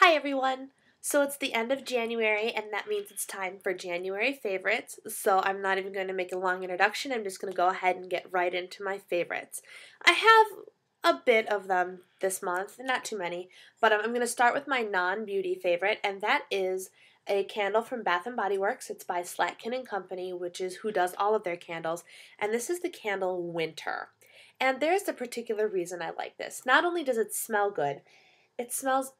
Hi everyone! So it's the end of January and that means it's time for January favorites. So I'm not even going to make a long introduction. I'm just going to go ahead and get right into my favorites. I have a bit of them this month, not too many, but I'm going to start with my non-beauty favorite, and that is a candle from Bath and Body Works. It's by Slatkin and Company, which is who does all of their candles, and this is the candle Winter. And there's a particular reason I like this. Not only does it smell good, it smells,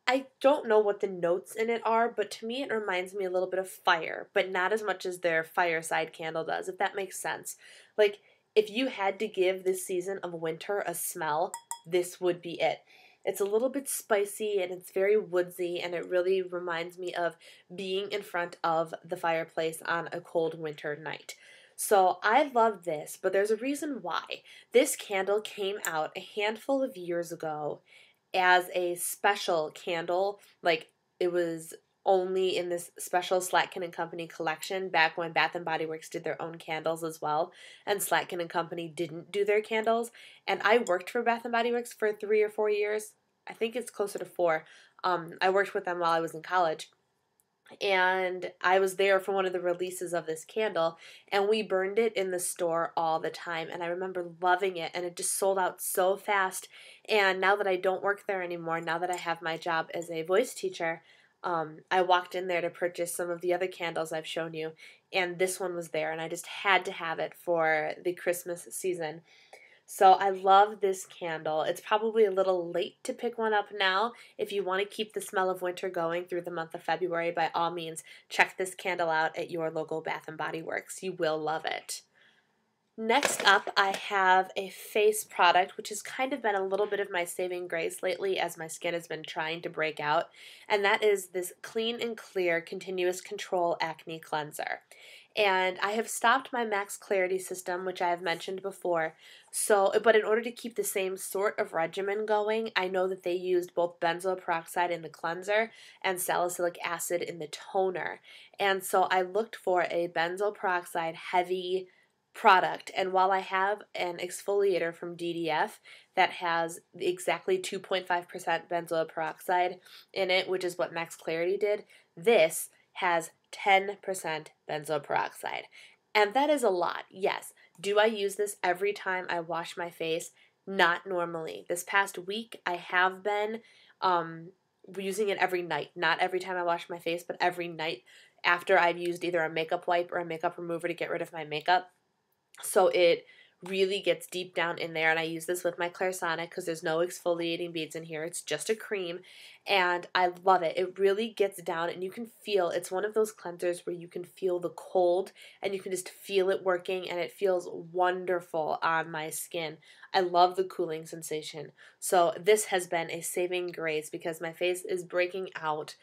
I don't know what the notes in it are, but to me it reminds me a little bit of fire, but not as much as their fireside candle does, if that makes sense. Like, if you had to give this season of winter a smell, this would be it. It's a little bit spicy and it's very woodsy, and it really reminds me of being in front of the fireplace on a cold winter night. So I love this, but there's a reason why. This candle came out a handful of years ago as a special candle. Like, it was only in this special Slatkin and Company collection back when Bath and Body Works did their own candles as well, and Slatkin and Company didn't do their candles. And I worked for Bath and Body Works for 3 or 4 years. I think it's closer to 4. I worked with them while I was in college, and I was there for one of the releases of this candle, and we burned it in the store all the time, and I remember loving it, and it just sold out so fast. And now that I don't work there anymore, now that I have my job as a voice teacher, I walked in there to purchase some of the other candles I've shown you, and this one was there, and I just had to have it for the Christmas season. So I love this candle. It's probably a little late to pick one up now. If you want to keep the smell of winter going through the month of February, by all means, check this candle out at your local Bath and Body Works. You will love it. Next up, I have a face product, which has kind of been a little bit of my saving grace lately as my skin has been trying to break out, and that is this Clean and Clear Continuous Control Acne Cleanser. And I have stopped my Max Clarity system, which I have mentioned before. But in order to keep the same sort of regimen going, I know that they used both benzoyl peroxide in the cleanser and salicylic acid in the toner. And so I looked for a benzoyl peroxide heavy product, and while I have an exfoliator from DDF that has exactly 2.5% benzoyl peroxide in it, which is what Max Clarity did, this has 10% benzoyl peroxide. And that is a lot, yes. Do I use this every time I wash my face? Not normally. This past week I have been using it every night. Not every time I wash my face, but every night after I've used either a makeup wipe or a makeup remover to get rid of my makeup. So it really gets deep down in there, and I use this with my Clarisonic because there's no exfoliating beads in here. It's just a cream, and I love it. It really gets down, and you can feel, it's one of those cleansers where you can feel the cold, and you can just feel it working, and it feels wonderful on my skin. I love the cooling sensation. So this has been a saving grace because my face is breaking out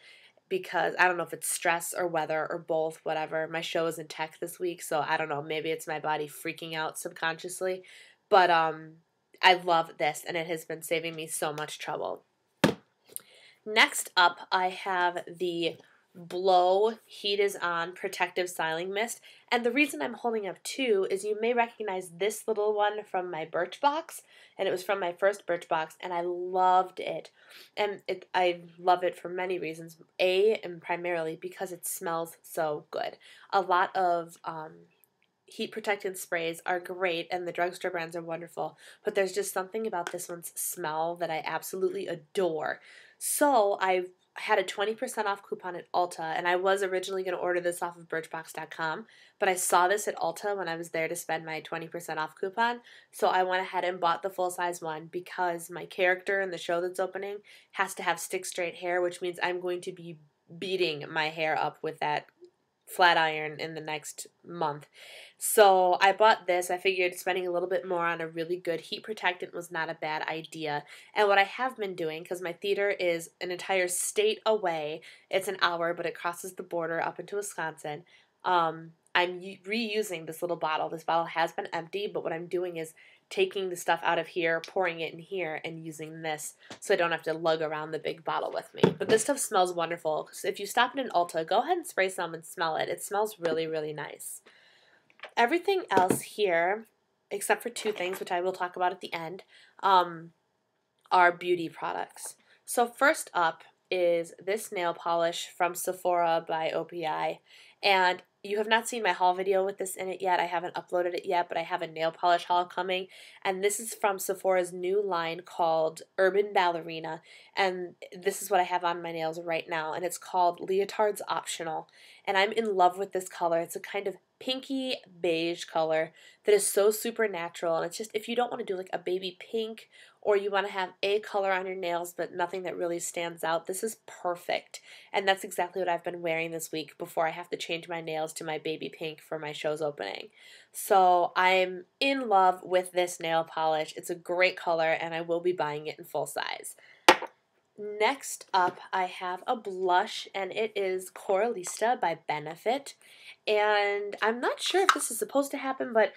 because I don't know if it's stress or weather or both, whatever. My show is in tech this week, so I don't know, maybe it's my body freaking out subconsciously. But I love this, and it has been saving me so much trouble. Next up, I have the Blow Heat is On Protective Styling Mist. And the reason I'm holding up two is you may recognize this little one from my Birchbox, and it was from my first Birchbox, and I loved it. And I love it for many reasons. And primarily because it smells so good. A lot of heat protectant sprays are great, and the drugstore brands are wonderful, but there's just something about this one's smell that I absolutely adore. So I had a 20% off coupon at Ulta, and I was originally going to order this off of Birchbox.com, but I saw this at Ulta when I was there to spend my 20% off coupon, so I went ahead and bought the full-size one because my character in the show that's opening has to have stick straight hair, which means I'm going to be beating my hair up with that flat iron in the next month. So I bought this. I figured spending a little bit more on a really good heat protectant was not a bad idea. And what I have been doing, because my theater is an entire state away, it's an hour, but it crosses the border up into Wisconsin, I'm reusing this little bottle. This bottle has been empty, but what I'm doing is taking the stuff out of here, pouring it in here, and using this so I don't have to lug around the big bottle with me. But this stuff smells wonderful. So if you stop in an Ulta, go ahead and spray some and smell it. It smells really, really nice. Everything else here, except for two things, which I will talk about at the end, are beauty products. So first up, is this nail polish from Sephora by OPI. And you have not seen my haul video with this in it yet. I haven't uploaded it yet, but I have a nail polish haul coming. And this is from Sephora's new line called Urban Ballerina. And this is what I have on my nails right now. And it's called Leotard's Optional. And I'm in love with this color. It's a kind of pinky beige color that is so super natural. And it's just, if you don't want to do like a baby pink, or you want to have a color on your nails but nothing that really stands out, this is perfect. And that's exactly what I've been wearing this week before I have to change my nails to my baby pink for my show's opening. So I'm in love with this nail polish. It's a great color and I will be buying it in full size. Next up, I have a blush, and it is Coralista by Benefit. And I'm not sure if this is supposed to happen, but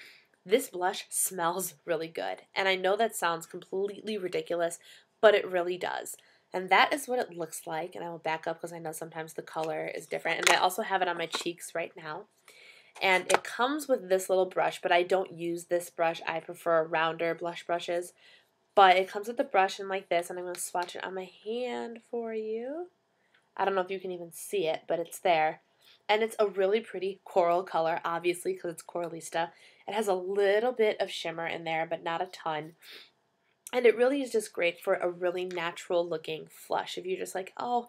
this blush smells really good. And I know that sounds completely ridiculous, but it really does. And that is what it looks like. And I will back up because I know sometimes the color is different. And I also have it on my cheeks right now. And it comes with this little brush, but I don't use this brush. I prefer rounder blush brushes. But it comes with the brush and like this, and I'm going to swatch it on my hand for you. I don't know if you can even see it, but it's there. And it's a really pretty coral color, obviously, because it's Coralista. It has a little bit of shimmer in there, but not a ton. And it really is just great for a really natural looking flush. If you're just like, oh,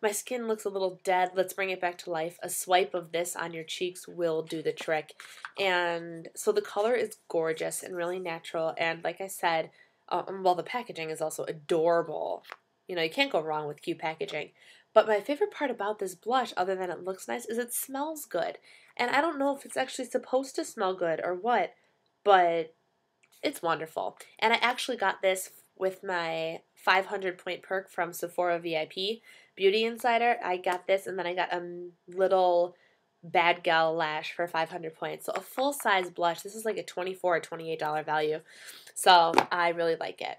my skin looks a little dead, let's bring it back to life, a swipe of this on your cheeks will do the trick. And so the color is gorgeous and really natural. And like I said, well, the packaging is also adorable. You know, you can't go wrong with cute packaging. But my favorite part about this blush, other than it looks nice, is it smells good. And I don't know if it's actually supposed to smell good or what, but it's wonderful. And I actually got this with my 500 point perk from Sephora VIP Beauty Insider. I got this, and then I got a little Bad Gal Lash for 500 points. So a full-size blush. This is like a $24 or $28 value. So I really like it.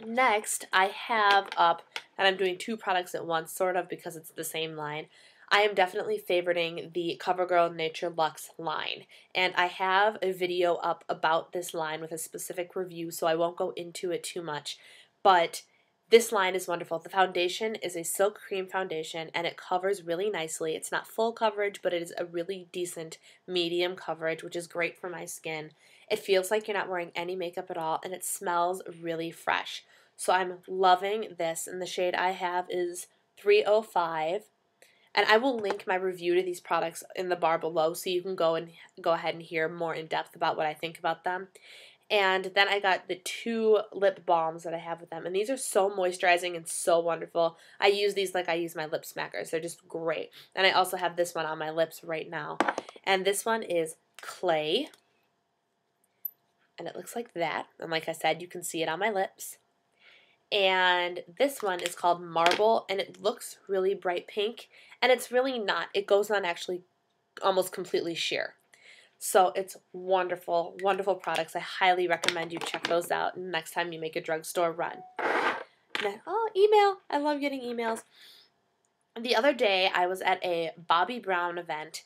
Next, I have up, and I'm doing two products at once, sort of, because it's the same line. I am definitely favoriting the CoverGirl Nature Luxe line. And I have a video up about this line with a specific review, so I won't go into it too much. But this line is wonderful. The foundation is a silk cream foundation, and it covers really nicely. It's not full coverage, but it is a really decent medium coverage, which is great for my skin. It feels like you're not wearing any makeup at all, and it smells really fresh. So I'm loving this, and the shade I have is 305. And I will link my review to these products in the bar below, so you can go ahead and hear more in depth about what I think about them. And then I got the two lip balms that I have with them. And these are so moisturizing and so wonderful. I use these like I use my lip smackers. They're just great. And I also have this one on my lips right now. And this one is Clay. And it looks like that. And like I said, you can see it on my lips. And this one is called Marble. And it looks really bright pink. And it's really not. It goes on actually almost completely sheer. So it's wonderful, wonderful products. I highly recommend you check those out next time you make a drugstore run. Then, oh, email. I love getting emails. The other day, I was at a Bobbi Brown event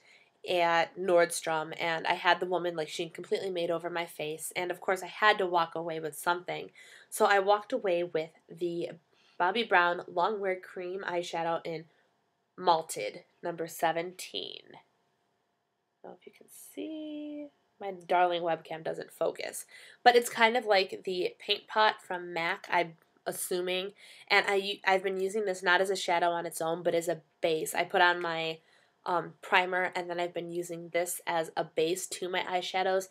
at Nordstrom, and I had the woman, like, she completely made over my face. And, of course, I had to walk away with something. So I walked away with the Bobbi Brown Longwear Cream Eyeshadow in Malted, number 17. I don't know if you can see. My darling webcam doesn't focus. But it's kind of like the paint pot from MAC, I'm assuming. And I've been using this not as a shadow on its own, but as a base. I put on my primer, and then I've been using this as a base to my eyeshadows.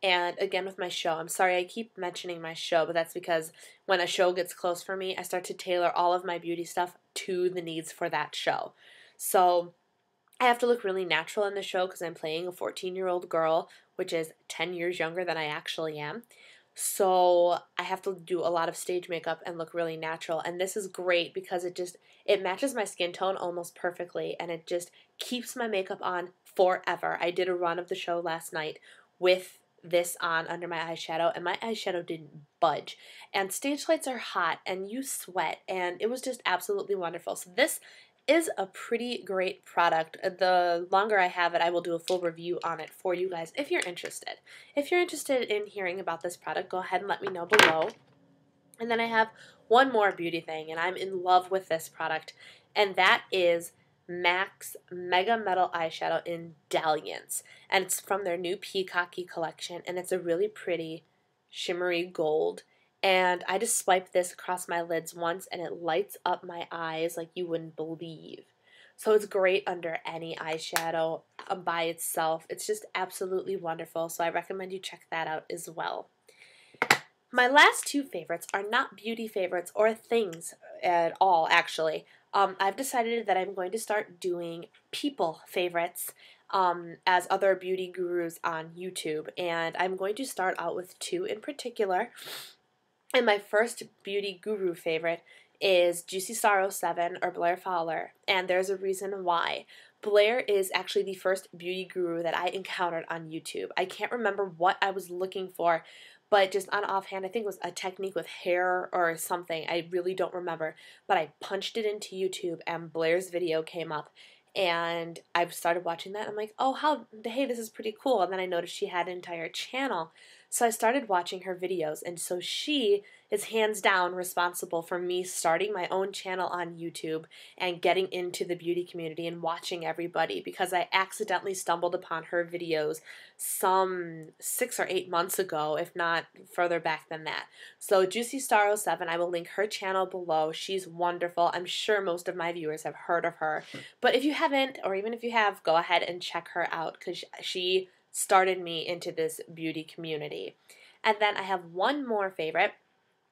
And again with my show, I'm sorry I keep mentioning my show, but that's because when a show gets close for me, I start to tailor all of my beauty stuff to the needs for that show. So I have to look really natural in the show because I'm playing a 14-year-old girl, which is 10 years younger than I actually am. So I have to do a lot of stage makeup and look really natural. And this is great because it matches my skin tone almost perfectly, and it just keeps my makeup on forever. I did a run of the show last night with this on under my eyeshadow, and my eyeshadow didn't budge. And stage lights are hot, and you sweat, and it was just absolutely wonderful. So this is a pretty great product. The longer I have it, I will do a full review on it for you guys if you're interested. If you're interested in hearing about this product, go ahead and let me know below. And then I have one more beauty thing, and I'm in love with this product, and that is MAC's Mega Metal Eyeshadow in Dalliance. And it's from their new Peacocky collection, and it's a really pretty shimmery gold. And I just swiped this across my lids once, and it lights up my eyes like you wouldn't believe. So it's great under any eyeshadow by itself. It's just absolutely wonderful, so I recommend you check that out as well. My last two favorites are not beauty favorites or things at all, actually. I've decided that I'm going to start doing people favorites as other beauty gurus on YouTube, and I'm going to start out with two in particular. And my first beauty guru favorite is Juicy Star 07 or Blair Fowler, and there's a reason why. Blair is actually the first beauty guru that I encountered on YouTube. I can't remember what I was looking for, but just on offhand, I think it was a technique with hair or something. I really don't remember, but I punched it into YouTube and Blair's video came up. And I started watching that. And I'm like, oh, hey, this is pretty cool. And then I noticed she had an entire channel. So I started watching her videos. And so she is hands down responsible for me starting my own channel on YouTube and getting into the beauty community and watching everybody, because I accidentally stumbled upon her videos some 6 or 8 months ago, if not further back than that. So Juicy Star 07, I will link her channel below. She's wonderful. I'm sure most of my viewers have heard of her. But if you haven't, or even if you have, go ahead and check her out, because she started me into this beauty community. And then I have one more favorite,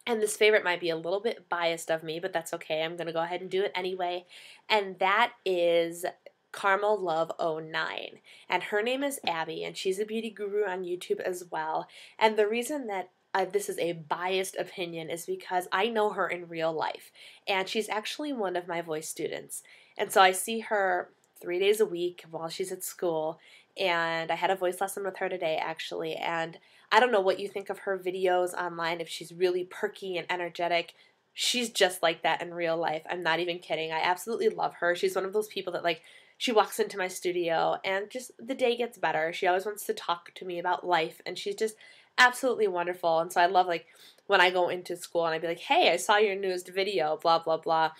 and this favorite might be a little bit biased of me, but that's okay. I'm going to go ahead and do it anyway. And that is Caramel Love 09. And her name is Abby, and she's a beauty guru on YouTube as well. And the reason that this is a biased opinion is because I know her in real life, and she's actually one of my voice students. And so I see her 3 days a week while she's at school, and I had a voice lesson with her today, actually, and I don't know what you think of her videos online, if she's really perky and energetic. She's just like that in real life. I'm not even kidding. I absolutely love her. She's one of those people that, like, she walks into my studio and just the day gets better. She always wants to talk to me about life, and she's just absolutely wonderful. And so I love, like, when I go into school and I'd be like, hey, I saw your newest video, blah, blah, blah.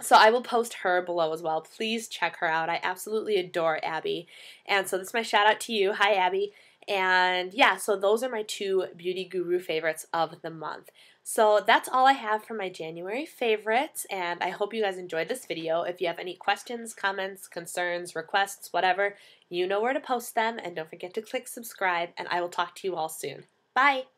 So I will post her below as well. Please check her out. I absolutely adore Abby. And so this is my shout out to you. Hi, Abby. And yeah, so those are my two beauty guru favorites of the month. So that's all I have for my January favorites, and I hope you guys enjoyed this video. If you have any questions, comments, concerns, requests, whatever, you know where to post them, and don't forget to click subscribe, and I will talk to you all soon. Bye!